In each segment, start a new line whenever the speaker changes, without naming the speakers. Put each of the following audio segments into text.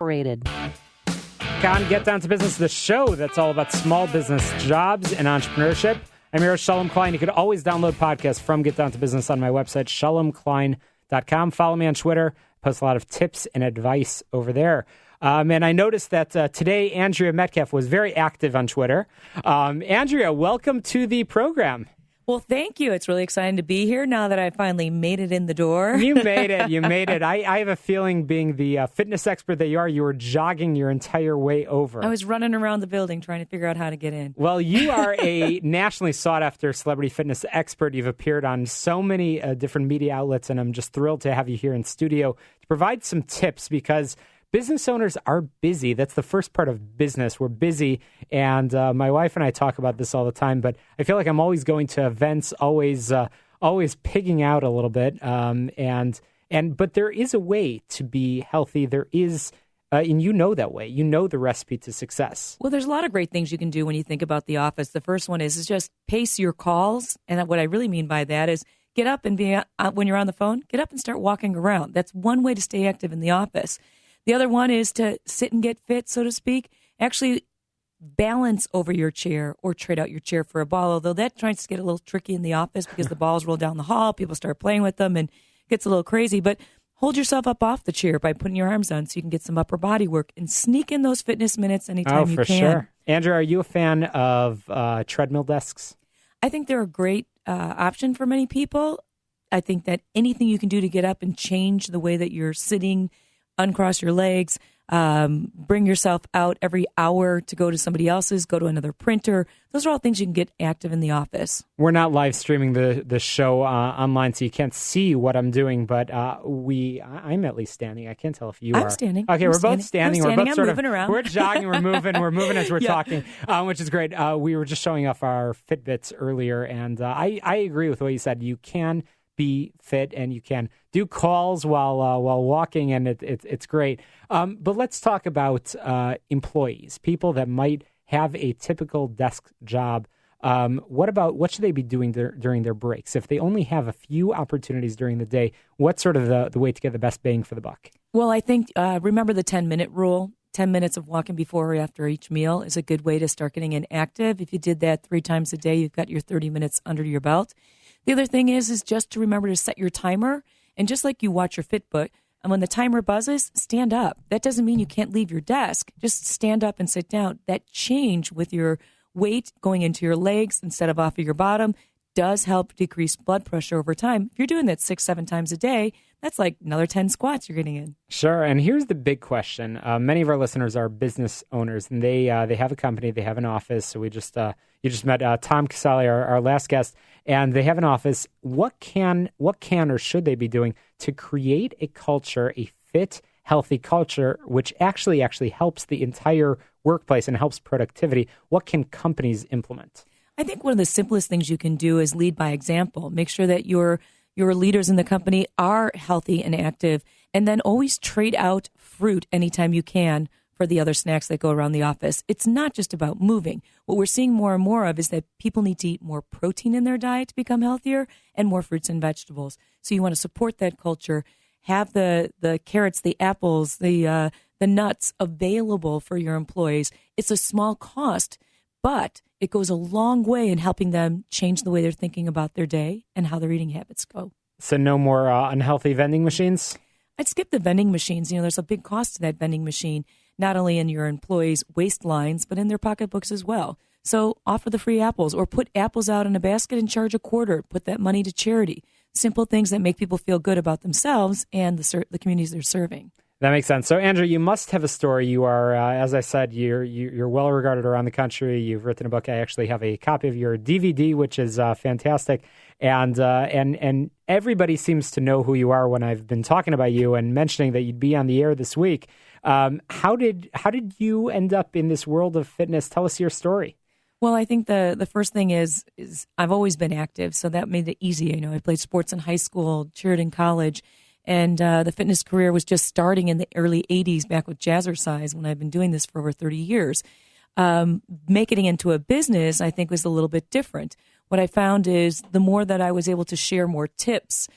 Rated.
On Get Down to Business, the show that's all about small business jobs and entrepreneurship. I'm your host, Shalom Klein. You can always download podcasts from Get Down to Business on my website, shalomklein.com. Follow me on Twitter. I post a lot of tips and advice over there. And I noticed that today, Andrea Metcalf was very active on Twitter. Andrea, welcome to the program.
Well, thank you. It's really exciting to be here now that I finally made it in the door.
You made it. You made it. I have a feeling, being the fitness expert that you were jogging your entire way over.
I was running around the building trying to figure out how to get in.
Well, you are a nationally sought-after celebrity fitness expert. You've appeared on so many different media outlets, and I'm just thrilled to have you here in studio to provide some tips, because business owners are busy. That's the first part of business. We're busy, and my wife and I talk about this all the time, but I feel like I'm always going to events, always pigging out a little bit, but there is a way to be healthy. There is, and you know that way. You know the recipe to success.
Well, there's a lot of great things you can do when you think about the office. The first one is just pace your calls, and what I really mean by that is get up and when you're on the phone, get up and start walking around. That's one way to stay active in the office. The other one is to sit and get fit, so to speak. Actually balance over your chair or trade out your chair for a ball, although that tries to get a little tricky in the office because the balls roll down the hall, people start playing with them, and it gets a little crazy. But hold yourself up off the chair by putting your arms on so you can get some upper body work and sneak in those fitness minutes anytime you can. Oh, for sure.
Andrew, are you a fan of treadmill desks?
I think they're a great option for many people. I think that anything you can do to get up and change the way that you're sitting, uncross your legs, bring yourself out every hour to go to somebody else's, go to another printer. Those are all things you can get active in the office.
We're not live streaming the show online, so you can't see what I'm doing, but I'm at least standing. I can't tell if you are.
I'm standing.
Okay, we're both standing.
We're both
sort
moving around.
We're jogging, we're moving as we're talking, which is great. We were just showing off our Fitbits earlier, and I agree with what you said. You can be fit and you can do calls while walking, and it's great. But let's talk about employees, people that might have a typical desk job. What should they be doing during their breaks? If they only have a few opportunities during the day, what's sort of the way to get the best bang for the buck?
Well, I think remember the 10-minute rule. 10 minutes of walking before or after each meal is a good way to start getting inactive. If you did that 3 times a day, you've got your 30 minutes under your belt. The other thing is just to remember to set your timer. And just like you watch your Fitbit, and when the timer buzzes, stand up. That doesn't mean you can't leave your desk. Just stand up and sit down. That change with your weight going into your legs instead of off of your bottom does help decrease blood pressure over time. If you're doing that 6-7 times a day, that's like another 10 squats you're getting in.
Sure. And here's the big question. Many of our listeners are business owners, and they have a company, they have an office. So you just met Tom Casale, our last guest, and they have an office. What can or should they be doing to create a culture, a fit, healthy culture, which actually helps the entire workplace and helps productivity? What can companies implement?
I think one of the simplest things you can do is lead by example. Make sure that your leaders in the company are healthy and active, and then always trade out fruit anytime you can for the other snacks that go around the office. It's not just about moving. What we're seeing more and more of is that people need to eat more protein in their diet to become healthier and more fruits and vegetables. So you want to support that culture, have the carrots, the apples, the nuts available for your employees. It's a small cost, but it goes a long way in helping them change the way they're thinking about their day and how their eating habits go.
So no more unhealthy vending machines?
I'd skip the vending machines. There's a big cost to that vending machine, not only in your employees' waste lines, but in their pocketbooks as well. So offer the free apples, or put apples out in a basket and charge $0.25. Put that money to charity. Simple things that make people feel good about themselves and the communities they're serving.
That makes sense. So, Andrew, you must have a story. You are, as I said, you're well regarded around the country. You've written a book. I actually have a copy of your DVD, which is fantastic. And everybody seems to know who you are when I've been talking about you and mentioning that you'd be on the air this week. How did you end up in this world of fitness? Tell us your story.
Well, I think the first thing is I've always been active, so that made it easy. I played sports in high school, cheered in college. And the fitness career was just starting in the early 80s back with Jazzercise when I've been doing this for over 30 years. Making it into a business, I think, was a little bit different. What I found is the more that I was able to share more tips,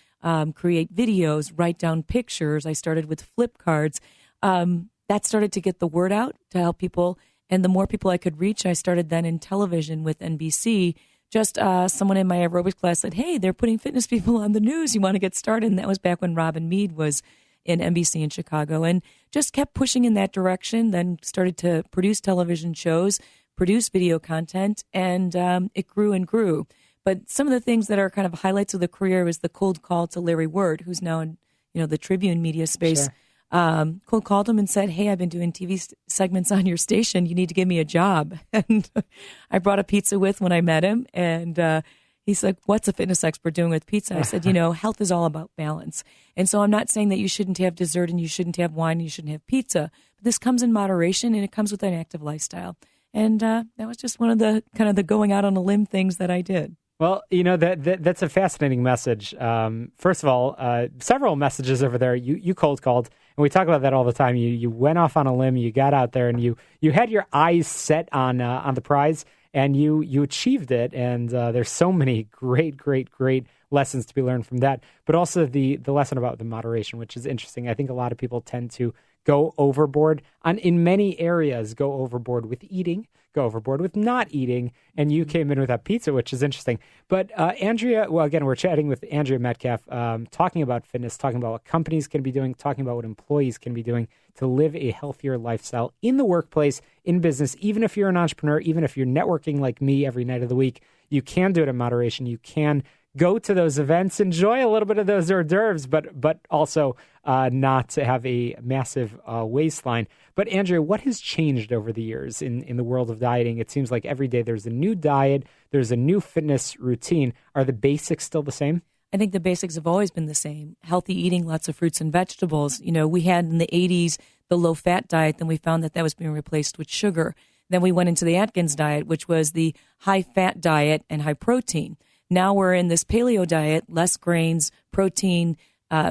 create videos, write down pictures, I started with flip cards. That that started to get the word out to help people. And the more people I could reach, I started then in television with NBC. Just someone in my aerobics class said, hey, they're putting fitness people on the news. You want to get started? And that was back when Robin Meade was in NBC in Chicago, and just kept pushing in that direction, then started to produce television shows, produce video content, and it grew and grew. But some of the things that are kind of highlights of the career was the cold call to Larry Word, who's now in the Tribune media space. Sure. Cold called him and said, hey, I've been doing TV segments on your station. You need to give me a job. And I brought a pizza with when I met him. And he's like, what's a fitness expert doing with pizza? I said, health is all about balance. And so I'm not saying that you shouldn't have dessert and you shouldn't have wine and you shouldn't have pizza. But this comes in moderation and it comes with an active lifestyle. And that was just one of the kind of the going out on a limb things that I did.
Well, that's a fascinating message. First of all, several messages over there. You cold called, and we talk about that all the time. You went off on a limb, you got out there, and you had your eyes set on the prize, and you achieved it. And there's so many great lessons to be learned from that. But also the lesson about the moderation, which is interesting. I think a lot of people tend to go overboard in many areas. Go overboard with eating. Go overboard with not eating, and you came in with that pizza, which is interesting. But Andrea, well, again, we're chatting with Andrea Metcalf, talking about fitness, talking about what companies can be doing, talking about what employees can be doing to live a healthier lifestyle in the workplace, in business. Even if you're an entrepreneur, even if you're networking like me every night of the week, you can do it in moderation. You can go to those events, enjoy a little bit of those hors d'oeuvres, but also not to have a massive waistline. But Andrea, what has changed over the years in the world of dieting? It seems like every day there's a new diet, there's a new fitness routine. Are the basics still the same?
I think the basics have always been the same. Healthy eating, lots of fruits and vegetables. We had in the 80s the low-fat diet, then we found that was being replaced with sugar. Then we went into the Atkins diet, which was the high-fat diet and high protein. Now we're in this paleo diet, less grains, protein,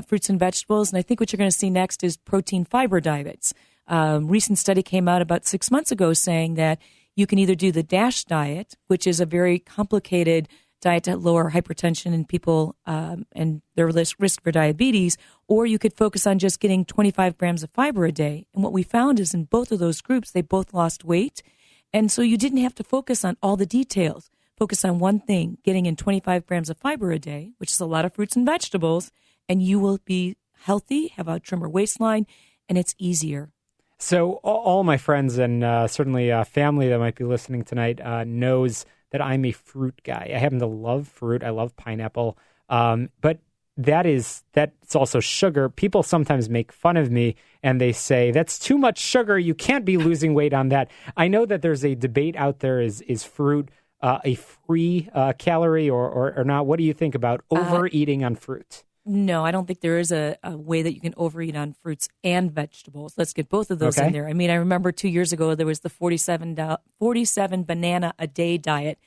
fruits and vegetables. And I think what you're going to see next is protein fiber diets. Recent study came out about 6 months ago saying that you can either do the DASH diet, which is a very complicated diet to lower hypertension in people and their risk for diabetes, or you could focus on just getting 25 grams of fiber a day. And what we found is in both of those groups, they both lost weight. And so you didn't have to focus on all the details. Focus on one thing, getting in 25 grams of fiber a day, which is a lot of fruits and vegetables, and you will be healthy, have a trimmer waistline, and it's easier.
So all my friends and certainly family that might be listening tonight knows that I'm a fruit guy. I happen to love fruit. I love pineapple. But that's also sugar. People sometimes make fun of me and they say, that's too much sugar. You can't be losing weight on that. I know that there's a debate out there, is fruit a free calorie or not? What do you think about overeating on fruit?
No, I don't think there is a way that you can overeat on fruits and vegetables. Let's get both of those in there. I mean, I remember 2 years ago, there was the 47 banana a day diet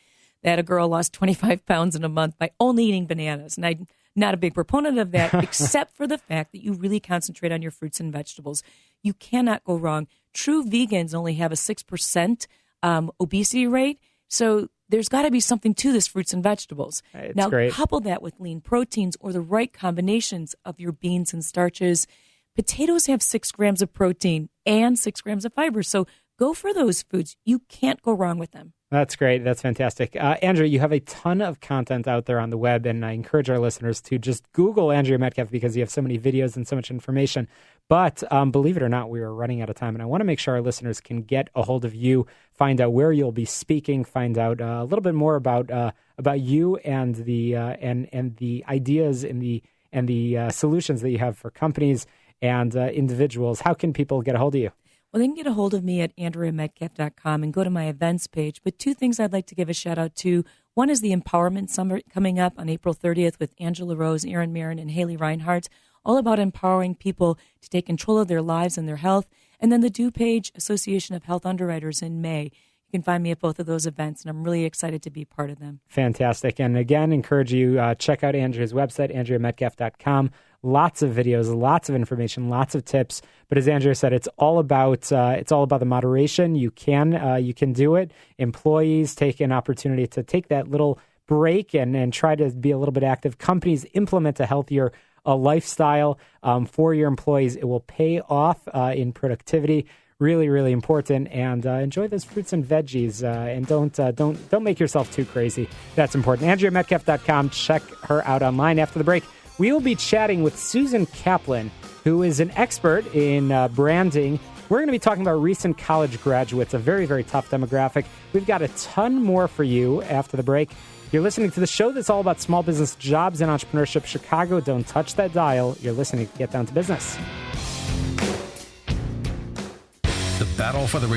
that a girl lost 25 pounds in a month by only eating bananas. And I'm not a big proponent of that, except for the fact that you really concentrate on your fruits and vegetables. You cannot go wrong. True vegans only have a 6% obesity rate. So there's got to be something to this fruits and vegetables. Now, couple that with lean proteins or the right combinations of your beans and starches. Potatoes have 6 grams of protein and 6 grams of fiber. So go for those foods. You can't go wrong with them.
That's great. That's fantastic. Andrea, you have a ton of content out there on the web, and I encourage our listeners to just Google Andrea Metcalf because you have so many videos and so much information. But believe it or not, we are running out of time, and I want to make sure our listeners can get a hold of you, find out where you'll be speaking, find out a little bit more about you and the ideas and the solutions that you have for companies and individuals. How can people get a hold of you?
Well, they can get a hold of me at AndreaMetcalf.com and go to my events page. But 2 things I'd like to give a shout out to. One is the Empowerment Summit coming up on April 30th with Angela Rose, Aaron Marin, and Haley Reinhardt, all about empowering people to take control of their lives and their health. And then the DuPage Association of Health Underwriters in May. You can find me at both of those events, and I'm really excited to be part of them. Fantastic. And again, encourage you, check out Andrea's website, AndreaMetcalf.com. Lots of videos, lots of information, lots of tips. But as Andrea said, it's all about the moderation. You can do it. Employees take an opportunity to take that little break and try to be a little bit active. Companies implement a healthier
a lifestyle for your employees. It will pay off in productivity. Really, really important. And enjoy those fruits and veggies. And don't make yourself too crazy. That's important. AndreaMetcalf.com. Check her out online. After the break, we will be chatting with Susan Kaplan, who is an expert in branding. We're going to be talking about recent college graduates, a very, very tough demographic. We've got a ton more for you after the break. You're listening to the show that's all about small business, jobs, and entrepreneurship. Chicago, don't touch that dial. You're listening to Get Down to Business.
The battle for the